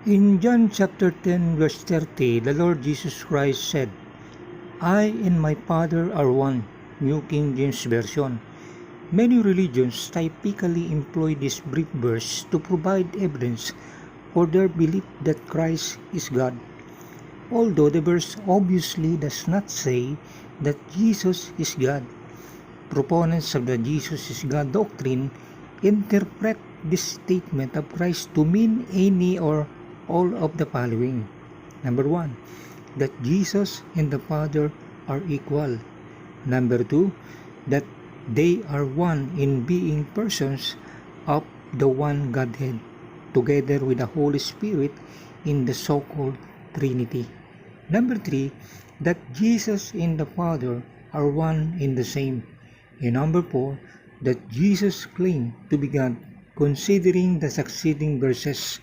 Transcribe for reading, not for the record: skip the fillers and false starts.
In John chapter 10 verse 30, the Lord Jesus Christ said, I and my Father are one. New King James Version. Many religions typically employ this brief verse to provide evidence for their belief that Christ is God. Although the verse obviously does not say that Jesus is God, proponents of the Jesus is God doctrine interpret this statement of Christ to mean any or all of the following. Number 1, that Jesus and the Father are equal. Number 2, that they are one in being persons of the one Godhead, together with the Holy Spirit in the so-called Trinity. Number 3, that Jesus and the Father are one in the same. And number 4, that Jesus claimed to be God, considering the succeeding verses.